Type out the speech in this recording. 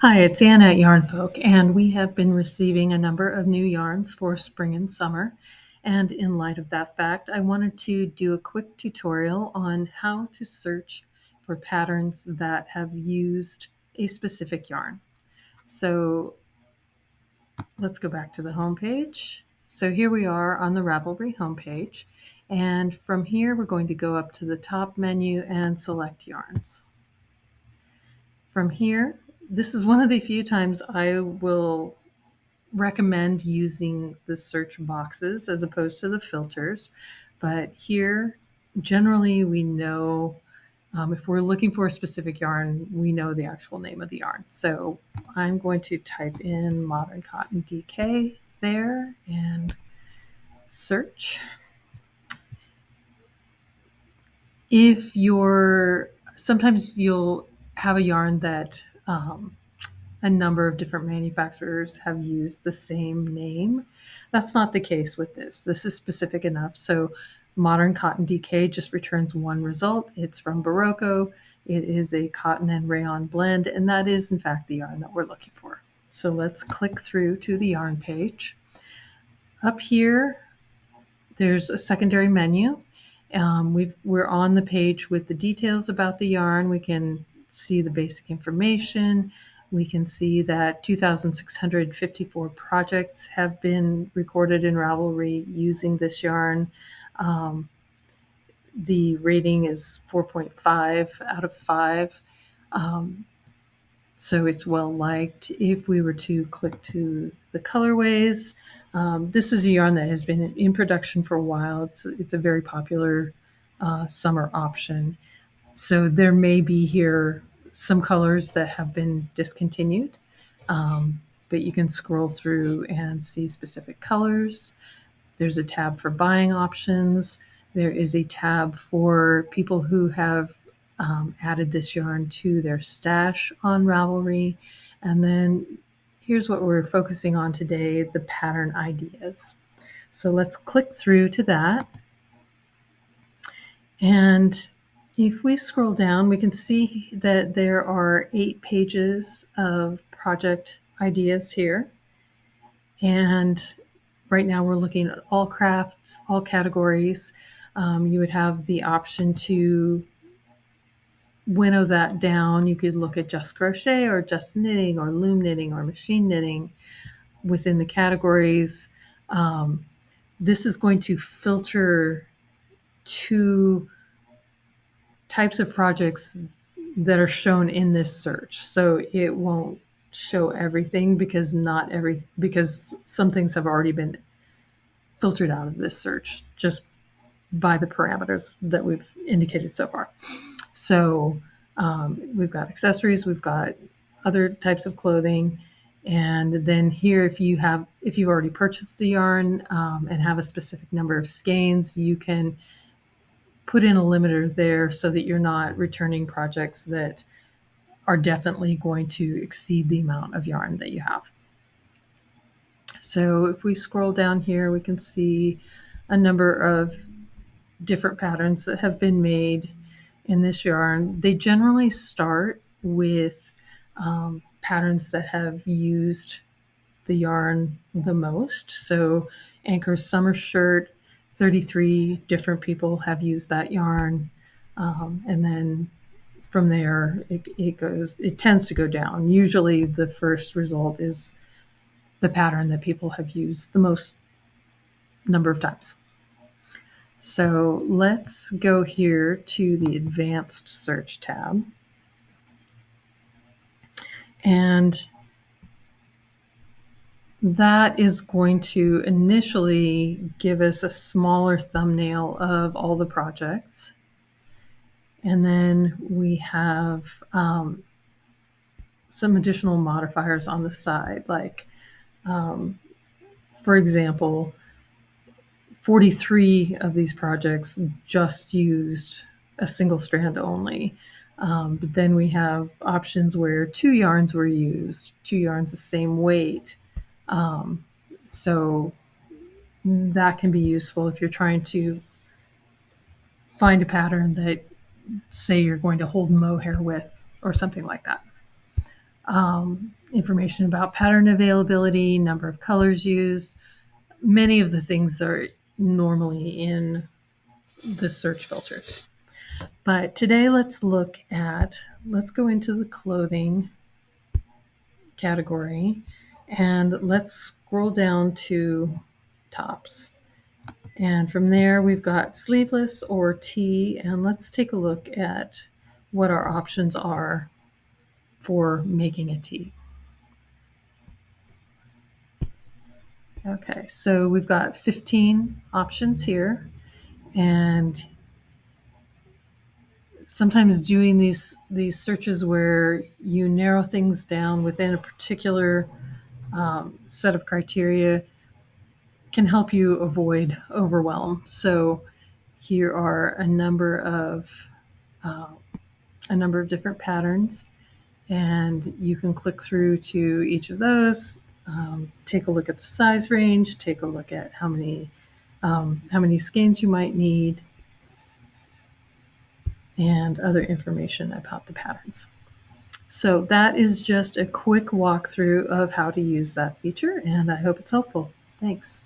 Hi, it's Anna at Yarn Folk, and we have been receiving a number of new yarns for spring and summer. And in light of that fact, I wanted to do a quick tutorial on how to search for patterns that have used a specific yarn. So let's go back to the home page. So here we are on the Ravelry homepage. And from here, we're going to go up to the top menu and select yarns. From here, this is one of the few times I will recommend using the search boxes as opposed to the filters. But here, generally, we know if we're looking for a specific yarn, we know the actual name of the yarn. So I'm going to type in Modern Cotton DK there and search. If you're, sometimes you'll have a yarn that a number of different manufacturers have used the same name. That's not the case with this. This is specific enough. So Modern Cotton DK just returns one result. It's from Barocco. It is a cotton and rayon blend, and that is in fact the yarn that we're looking for. So let's click through to the yarn page. Up here, there's a secondary menu. We're on the page with the details about the yarn. We can see the basic information. We can see that 2,654 projects have been recorded in Ravelry using this yarn. The rating is 4.5 out of 5. So it's well liked. If we were to click to the colorways, this is a yarn that has been in production for a while. It's a very popular summer option. So there may be here some colors that have been discontinued, but you can scroll through and see specific colors. There's a tab for buying options. There is a tab for people who have added this yarn to their stash on Ravelry. And then here's what we're focusing on today, the pattern ideas. So let's click through to that. And if we scroll down, we can see that there are 8 pages of project ideas here. And right now we're looking at all crafts, all categories. You would have the option to winnow that down. You could look at just crochet or just knitting or loom knitting or machine knitting within the categories. This is going to filter to types of projects that are shown in this search. So it won't show everything because some things have already been filtered out of this search just by the parameters that we've indicated so far. So we've got accessories, we've got other types of clothing, and then here, if you've already purchased a yarn and have a specific number of skeins, you can put in a limiter there so that you're not returning projects that are definitely going to exceed the amount of yarn that you have. So if we scroll down here, we can see a number of different patterns that have been made in this yarn. They generally start with patterns that have used the yarn the most. So Anchor's summer shirt, 33 different people have used that yarn. And then from there, it tends to go down. Usually the first result is the pattern that people have used the most number of times. So let's go here to the advanced search tab. And that is going to initially give us a smaller thumbnail of all the projects. And then we have some additional modifiers on the side, like, for example, 43 of these projects just used a single strand only. But then we have options where 2 yarns were used, 2 yarns the same weight. So that can be useful if you're trying to find a pattern that, say, you're going to hold mohair with or something like that. information about pattern availability, number of colors used. Many of the things are normally in the search filters. But today let's go into the clothing category and let's scroll down to tops. And from there we've got sleeveless or tee, and let's take a look at what our options are for making a tee. Okay, so we've got 15 options here, and sometimes doing these searches where you narrow things down within a particular set of criteria can help you avoid overwhelm. So here are a number of different patterns, and you can click through to each of those. Take a look at the size range. Take a look at how many skeins you might need, and other information about the patterns. So that is just a quick walkthrough of how to use that feature, and I hope it's helpful. Thanks.